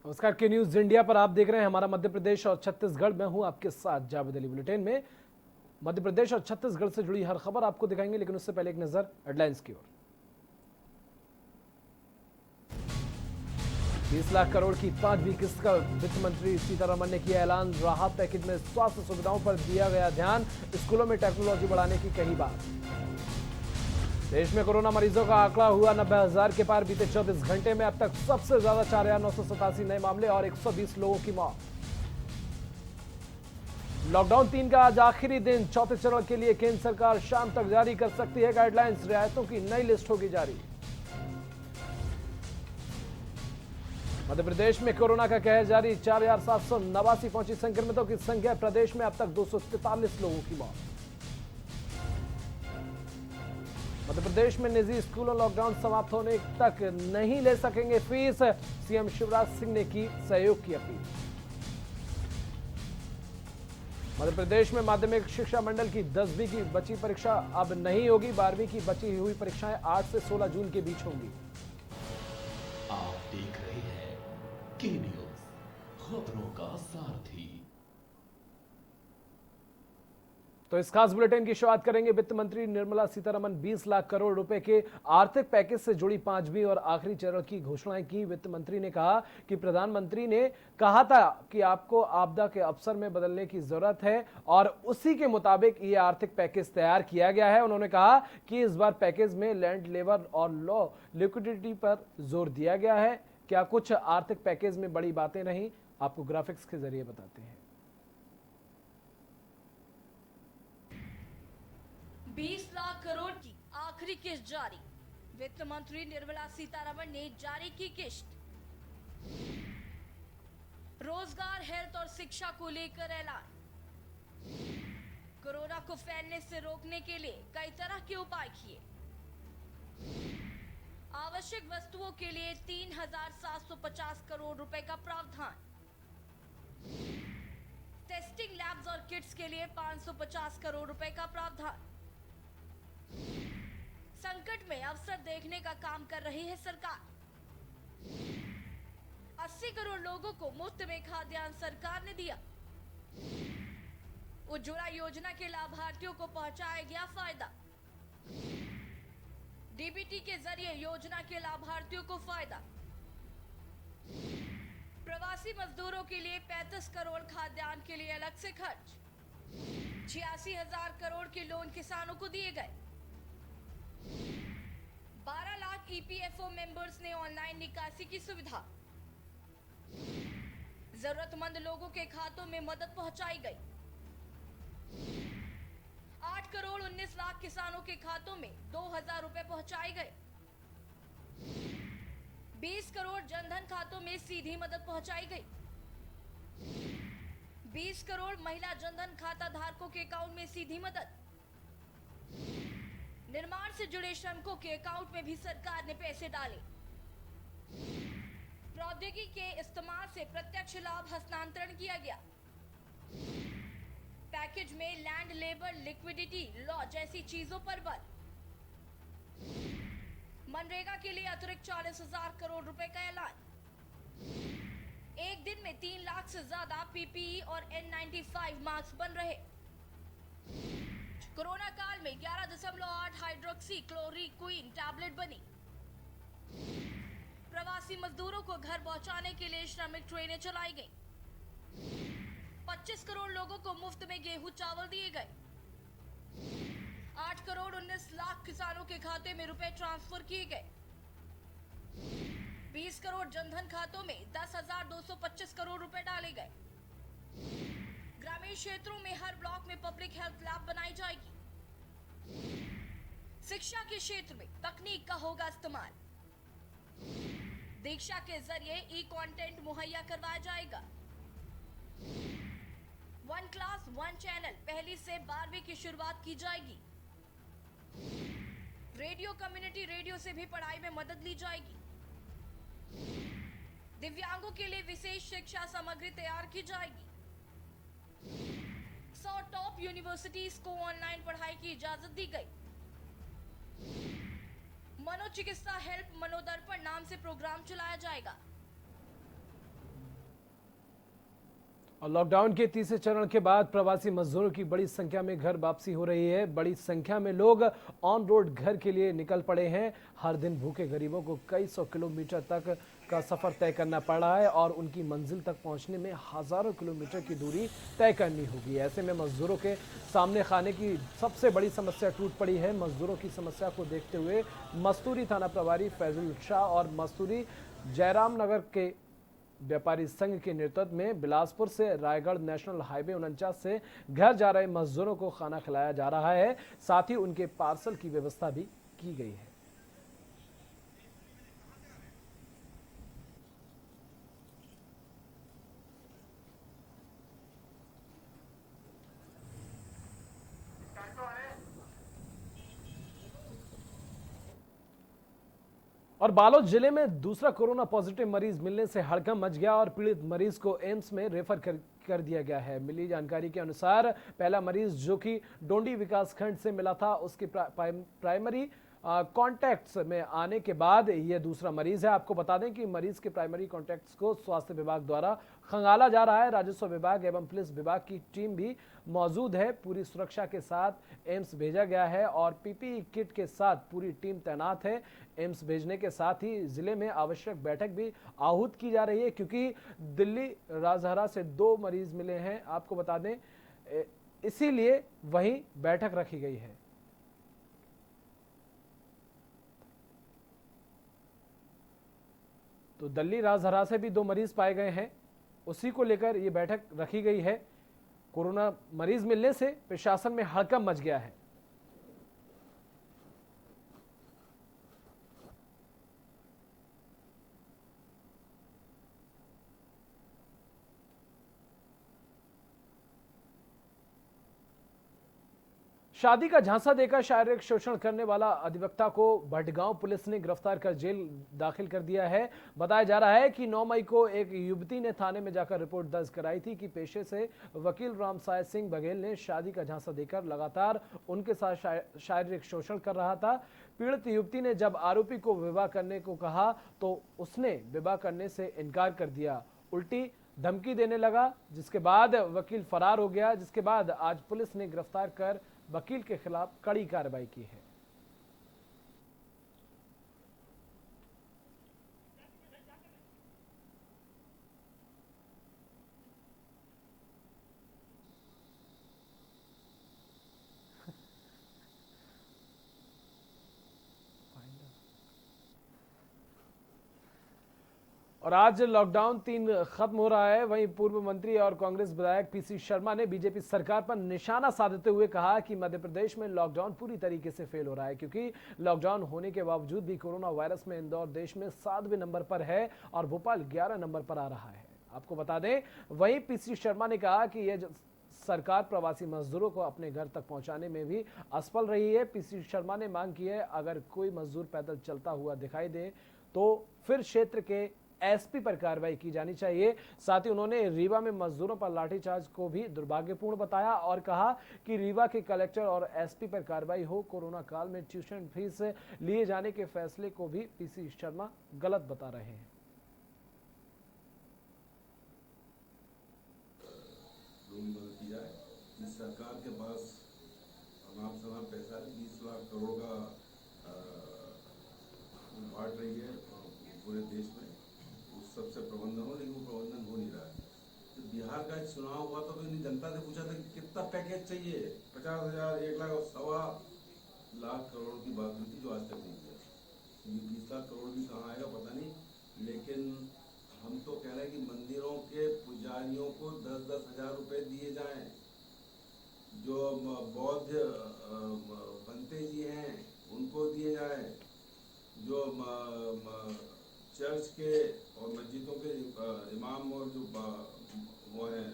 नमस्कार के news India पर आप देख रहे हैं हमारा मध्य प्रदेश और छत्तीसगढ़ में हूं आपके साथ जावेद अली। बुलेटिन में मध्य प्रदेश और छत्तीसगढ़ से जुड़ी हर खबर आपको दिखाएंगे, लेकिन उससे पहले एक नजर हेडलाइंस की ओर। 20 लाख करोड़ की 5वीं किस्त का वित्त मंत्री सीतारमण ने किया ऐलान। राहत पैकेज में स्वास्थ्य सुविधाओं पर दिया गया ध्यान, स्कूलों में टेक्नोलॉजी बढ़ाने की कही बात। देश में कोरोना मरीजों का आंकड़ा हुआ 90,000 के पार। बीते 24 घंटे में अब तक सबसे ज्यादा 4,987 नए मामले और 120 लोगों की मौत। लॉकडाउन 3 का आज आखिरी दिन। चौथे चरण के लिए केंद्र सरकार शाम तक जारी कर सकती है गाइडलाइंस। रियायतों की नई लिस्ट होगी जारी। मध्य प्रदेश में कोरोना का कहर जारी। 4,789 पहुंची संक्रमितों की संख्या। प्रदेश में अब तक 243 लोगों की मौत। मध्य प्रदेश में निजी स्कूलों लॉकडाउन समाप्त होने तक नहीं ले सकेंगे फीस। सीएम शिवराज सिंह ने की सहयोग की अपील। मध्य प्रदेश में माध्यमिक शिक्षा मंडल की 10वीं की बची परीक्षा अब नहीं होगी। 12वीं की बची हुई परीक्षाएं 8 से 16 जून के बीच होंगी। आप देख रहे हैं के न्यूज, खबरों का सारथी। तो इस खास बुलेटिन की शुरुआत करेंगे। वित्त मंत्री निर्मला सीतारमण 20 लाख करोड़ रुपए के आर्थिक पैकेज से जुड़ी 5वीं और आखिरी चरण की घोषणाएं की। वित्त मंत्री ने कहा कि प्रधानमंत्री ने कहा था कि आपको आपदा के अवसर में बदलने की जरूरत है और उसी के मुताबिक ये आर्थिक पैकेज तैयार किया गया है। उन्होंने कहा कि इस बार पैकेज में लैंड, लेबर और लॉ लिक्विडिटी पर जोर दिया गया है। क्या कुछ आर्थिक पैकेज में बड़ी बातें रही, आपको ग्राफिक्स के जरिए बताते हैं। 20 लाख करोड़ की आखिरी किस्त जारी। वित्त मंत्री निर्मला सीतारमण ने जारी की किस्त। रोजगार, हेल्थ और शिक्षा को लेकर ऐलान। कोरोना को फैलने से रोकने के लिए कई तरह के उपाय किए। आवश्यक वस्तुओं के लिए 3,750 करोड़ रुपए का प्रावधान। टेस्टिंग लैब्स और किट्स के लिए 550 करोड़ रुपए का प्रावधान। संकट में अवसर देखने का काम कर रही है सरकार। 80 करोड़ लोगों को मुफ्त में खाद्यान्न सरकार ने दिया। उज्ज्वला योजना के लाभार्थियों को पहुंचाया गया फायदा। डीबीटी के जरिए योजना के लाभार्थियों को फायदा। प्रवासी मजदूरों के लिए 35 करोड़ खाद्यान्न के लिए अलग से खर्च। 86,000 करोड़ के लोन किसानों को दिए गए। 12 लाख ईपीएफओ मेंबर्स ने ऑनलाइन निकासी की सुविधा। जरूरतमंद लोगों के खातों में मदद पहुंचाई गई। 8 करोड़ 19 लाख किसानों के खातों में 2,000 रुपए पहुंचाए गए। 20 करोड़ जनधन खातों में सीधी मदद पहुंचाई गई। 20 करोड़ महिला जनधन खाता धारकों के अकाउंट में सीधी मदद। निर्माण से जुड़े श्रमिकों के अकाउंट में भी सरकार ने पैसे डाले। प्रौद्योगिकी के इस्तेमाल से प्रत्यक्ष लाभ हस्तांतरण किया गया। पैकेज में लैंड, लेबर, लिक्विडिटी, लॉ जैसी चीजों पर बल। मनरेगा के लिए अतिरिक्त 40,000 करोड़ रुपए का ऐलान। एक दिन में 3 लाख से ज्यादा पीपीई और N95 मास्क बन रहे। कोरोना काल में 11.8 हाइड्रोक्सी क्लोरोक्विन टैबलेट बनी। प्रवासी मजदूरों को घर पहुंचाने के लिए श्रमिक ट्रेनें चलाई गई। 25 करोड़ लोगों को मुफ्त में गेहूं चावल दिए गए। 8 करोड़ 19 लाख किसानों के खाते में रुपए ट्रांसफर किए गए। 20 करोड़ जनधन खातों में 10,225 करोड़ रुपए डाले गए। ग्रामीण क्षेत्रों में हर ब्लॉक में पब्लिक हेल्थ लैब बनाई जाएगी। शिक्षा के क्षेत्र में तकनीक का होगा इस्तेमाल। दीक्षा के जरिए ई कंटेंट मुहैया करवाया जाएगा। 1 क्लास 1 चैनल पहली से 12वीं की शुरुआत की जाएगी। रेडियो, कम्युनिटी रेडियो से भी पढ़ाई में मदद ली जाएगी। दिव्यांगों के लिए विशेष शिक्षा सामग्री तैयार की जाएगी। 100 टॉप यूनिवर्सिटीज को ऑनलाइन पढ़ाई की इजाजत दी गई। मनोचिकित्सा हेल्प मनोदर्पण नाम से प्रोग्राम चलाया जाएगा। और लॉकडाउन के तीसरे चरण के बाद प्रवासी मजदूरों की बड़ी संख्या में घर वापसी हो रही है। बड़ी संख्या में लोग ऑन रोड घर के लिए निकल पड़े हैं। हर दिन भूखे गरीबों को कई सौ किलोमीटर तक का सफर तय करना पड़ रहा है और उनकी मंजिल तक पहुंचने में हजारों किलोमीटर की दूरी तय करनी होगी। ऐसे में मजदूरों के सामने खाने की सबसे बड़ी समस्या टूट पड़ी है। मजदूरों की समस्या को देखते हुए मस्तूरी थाना प्रभारी फैजुल शाह और मस्तूरी जयराम नगर के व्यापारी संघ के नेतृत्व में बिलासपुर से रायगढ़ नेशनल हाईवे 49 से घर जा रहे मजदूरों को खाना खिलाया जा रहा है। साथ ही उनके पार्सल की व्यवस्था भी की गई है। और बालोद जिले में दूसरा कोरोना पॉजिटिव मरीज मिलने से हड़कंप मच गया और पीड़ित मरीज को एम्स में रेफर कर दिया गया है। मिली जानकारी के अनुसार पहला मरीज जो कि डोंडी विकासखंड से मिला था, उसके प्राइमरी कॉन्टैक्ट्स में आने के बाद यह दूसरा मरीज है। आपको बता दें कि मरीज के प्राइमरी कॉन्टैक्ट्स को स्वास्थ्य विभाग द्वारा खंगाला जा रहा है। राजस्व विभाग एवं पुलिस विभाग की टीम भी मौजूद है। पूरी सुरक्षा के साथ एम्स भेजा गया है और पीपीई किट के साथ पूरी टीम तैनात है। एम्स भेजने के साथ ही जिले में आवश्यक बैठक भी आहूत की जा रही है, क्योंकि दिल्ली राजहरा से 2 मरीज मिले हैं, आपको बता दें, इसीलिए वहीं बैठक रखी गई है। तो दिल्ली राजहरा से भी 2 मरीज पाए गए हैं, उसी को लेकर यह बैठक रखी गई है। कोरोना मरीज मिलने से प्रशासन में हड़कंप मच गया है। शादी का झांसा देकर शारीरिक शोषण करने वाला अधिवक्ता को भटगांव पुलिस ने गिरफ्तार कर जेल दाखिल कर दिया है। बताया जा रहा है कि 9 मई को एक युवती ने थाने में जाकर रिपोर्ट दर्ज कराई थी कि पेशे से वकील रामसाय सिंह बघेल ने शादी का झांसा देकर लगातार उनके साथ शारीरिक शोषण कर रहा था। पीड़ित युवती ने जब आरोपी को विवाह करने को कहा तो उसने विवाह करने से इनकार कर दिया, उल्टी धमकी देने लगा, जिसके बाद वकील फरार हो गया। जिसके बाद आज पुलिस ने गिरफ्तार कर वकील के खिलाफ कड़ी कार्रवाई की है। और आज लॉकडाउन 3 खत्म हो रहा है। वहीं पूर्व मंत्री और कांग्रेस विधायक पीसी शर्मा ने बीजेपी सरकार पर निशाना साधते हुए कहा कि मध्य प्रदेश में लॉकडाउन पूरी तरीके से फेल हो रहा है, क्योंकि लॉकडाउन होने के बावजूद भी कोरोना वायरस में इंदौर देश में 7वें नंबर पर है और भोपाल 11 नंबर पर आ रहा है। आपको बता दें, वहीं पीसी शर्मा ने कहा कि यह सरकार प्रवासी मजदूरों को अपने घर तक पहुंचाने में भी असफल रही है। पीसी शर्मा ने मांग की है, अगर कोई मजदूर पैदल चलता हुआ दिखाई दे तो फिर क्षेत्र के एसपी पर कार्रवाई की जानी चाहिए। साथ ही उन्होंने रीवा में मजदूरों पर लाठीचार्ज को भी दुर्भाग्यपूर्ण बताया और कहा कि रीवा के कलेक्टर और एसपी पर कार्रवाई हो। कोरोना काल में ट्यूशन फीस लिए जाने के फैसले को भी पीसी शर्मा गलत बता रहे हैं। सरकार के पास अनाप शनाप पैसा 20 लाख करोड़ का बांट रही है पूरे देश में, उस सबसे प्रबंधन हो, लेकिन वो प्रबंधन हो नहीं रहा है। तो बिहार का एक चुनाव हुआ तो मैंने जनता से पूछा था कि कितना पैकेज चाहिए, 50,000, 1 लाख और 1.25 लाख करोड़ की बात हुई थी, जो आज तक नहीं किया। 20 लाख करोड़ भी कहाँ आएगा पता नहीं, लेकिन हम तो कह रहे हैं कि मंदिरों के पुजारियों को 10-10 हजार रुपये दिए जाएं, जो बौद्ध बनते जी हैं उनको दिए जाएं, जो चर्च के और मस्जिदों के इमाम और जो वो हैं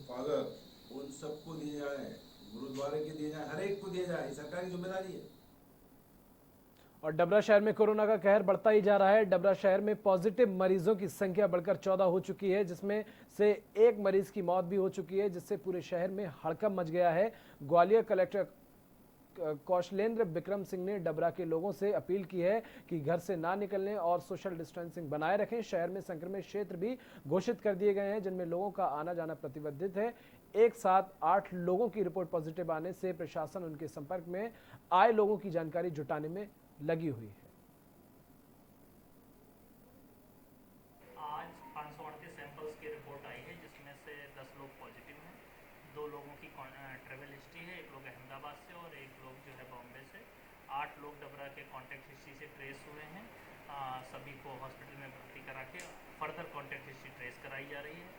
फादर, उन सबको दिए जाए, गुरुद्वारे के दिए जाए, हर एक को दिए जाए, सरकार की जिम्मेदारी है। और डबरा शहर में कोरोना का कहर बढ़ता ही जा रहा है। डबरा शहर में पॉजिटिव मरीजों की संख्या बढ़कर 14 हो चुकी है, जिसमें से एक मरीज की मौत भी हो चुकी है, जिससे पूरे शहर में हड़कंप मच गया है। ग्वालियर कलेक्टर कौशलेंद्र विक्रम सिंह ने डबरा के लोगों से अपील की है कि घर से ना निकलने और सोशल डिस्टेंसिंग बनाए रखें। शहर में संक्रमित क्षेत्र भी घोषित कर दिए गए हैं जिनमें लोगों का आना जाना प्रतिबंधित है। एक साथ 8 लोगों की रिपोर्ट पॉजिटिव आने से प्रशासन उनके संपर्क में आए लोगों की जानकारी जुटाने में लगी हुई है। आज 538 सैंपल्स की रिपोर्ट आई है जिसमें से 10 लोग पॉजिटिव हैं। 2 लोगों की ट्रेवल हिस्ट्री है, एक लोग अहमदाबाद से और एक लोग जो है बॉम्बे से। 8 लोग डबरा के कॉन्टैक्ट हिस्ट्री से ट्रेस हुए हैं। सभी को हॉस्पिटल में भर्ती करा के फर्दर कॉन्टैक्ट हिस्ट्री ट्रेस कराई जा रही है।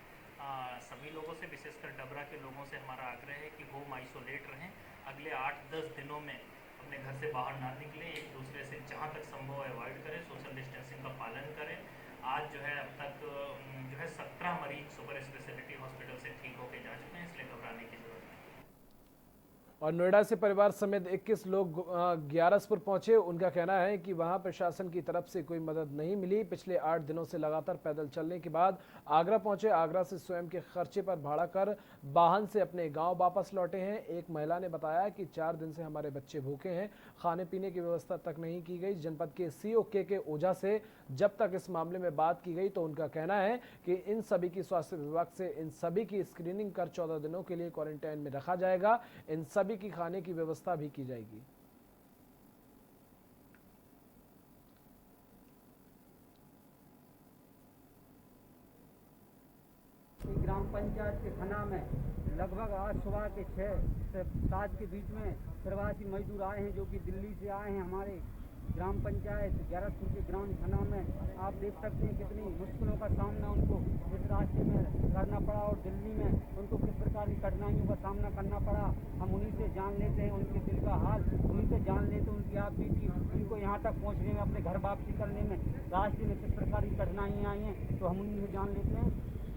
सभी लोगों से, विशेषकर डबरा के लोगों से हमारा आग्रह है कि होम आइसोलेट रहें। अगले 8-10 दिनों में अपने घर से बाहर ना निकलें, एक दूसरे से जहाँ तक संभव अवॉइड करें, सोशल डिस्टेंसिंग का पालन करें। आज जो है अब तक जो है 17 मरीज सुपर स्पेशलिटी हॉस्पिटल से ठीक होकर जा चुके हैं, इसलिए घबराने की जरूरत नहीं। और नोएडा से परिवार समेत 21 लोग ग्यारसपुर पहुंचे। उनका कहना है कि वहां प्रशासन की तरफ से कोई मदद नहीं मिली। पिछले 8 दिनों से लगातार पैदल चलने के बाद आगरा पहुंचे। आगरा से स्वयं के खर्चे पर भाड़ा कर वाहन से अपने गांव वापस लौटे हैं। एक महिला ने बताया कि 4 दिन से हमारे बच्चे भूखे हैं, खाने पीने की व्यवस्था तक नहीं की गई। जनपद के सीओ के ओझा से जब तक इस मामले में बात की गई तो उनका कहना है कि इन सभी की स्वास्थ्य विभाग से इन सभी की स्क्रीनिंग कर 14 दिनों के लिए क्वारंटाइन में रखा जाएगा। इन सभी की खाने की व्यवस्था भी की जाएगी। ग्राम पंचायत के थाना में लगभग आज सुबह के 6 से 7 के बीच में प्रवासी मजदूर आए हैं जो कि दिल्ली से आए हैं। हमारे ग्राम पंचायत ग्यारसपुर के ग्राम थाना में आप देख सकते हैं कितनी मुश्किलों का सामना उनको इस रास्ते में करना पड़ा और दिल्ली में उनको किस प्रकार की कठिनाइयों का सामना करना पड़ा। हम उन्हीं से जान लेते हैं उनके दिल का हाल, उन्हीं से जान लेते हैं उनकी आप बीती, उनको यहाँ तक पहुँचने में, अपने घर वापसी करने में रास्ते में किस प्रकार की कठिनाइयाँ आई हैं, तो हम उन्हीं से जान लेते हैं।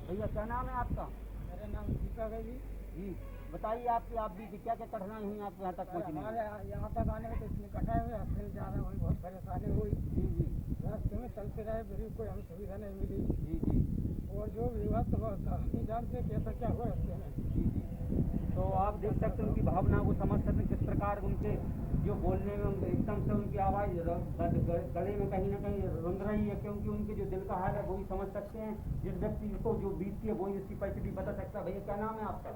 भैया क्या नाम है आपका? मेरा नाम दीपक है जी बताइए आपकी आप भी क्या क्या कठिनाई हुई आपको यहाँ तक पहुँचने में? हमारे यहाँ तक आने में तो इतनी कटाई हुई, हॉस्पिटल जाना हुई, बहुत परेशानी हुई। जी रास्ते में चलते रहे, फिर कोई हमें सुविधा नहीं मिली। जी और जो भी हुआ तो हम नहीं जानते कैसा क्या हुआ रास्ते में। जी तो आप देख सकते हैं उनकी भावना को समझ सकते हैं किस प्रकार उनके जो बोलने में उनके एकदम से उनकी आवाज़ गले में कहीं ना कहीं रुंध रही है, क्योंकि उनके जो दिल का हाल है वही समझ सकते हैं। जिस व्यक्ति को जो बीतती है वही इसकी परिस्थिति बता सकता है। भैया क्या नाम है आपका?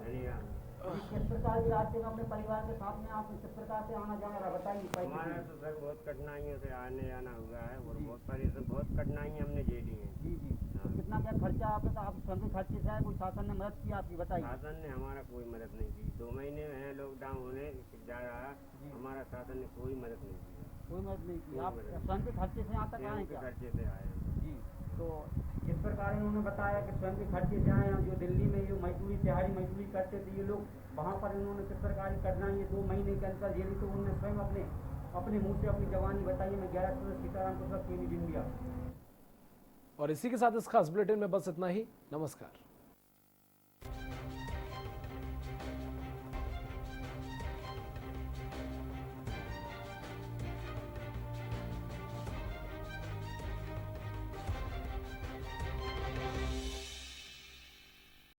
किस प्रकार के रास्ते में अपने परिवार के साथ में आप किस प्रकार से आना जाना रहा, बताइए। हमारा तो सर बहुत कठिनाइयों से आने जाना हुआ है और बहुत कठिनाइयाँ हमने झेली हैं। जी तो कितना क्या खर्चा आपने तो आप स्वयं खर्चे से आए, कोई शासन ने मदद की आपकी, बताइए। शासन ने हमारा कोई मदद नहीं की। 2 महीने में है लॉकडाउन होने जा रहा, हमारा शासन ने कोई मदद नहीं की। कोई मदद नहीं की। आप स्वयं के खर्चे से यहाँ तक आए क्या? खर्चे से आए जी तो इस प्रकार इन्होंने बताया कि स्वयं के खर्चे से आए हैं। जो दिल्ली में जो मजदूरी दिहाड़ी मजदूरी करते थे ये लोग, वहाँ पर इन्होंने किस प्रकार की कठिनाई 2 महीने के अंदर झेली, तो उन्होंने स्वयं अपने मुँह से अपनी जवानी बताई। मैं 11 सीताराम को सब इंडिया। और इसी के साथ इस खास बुलेटिन में बस इतना ही। नमस्कार।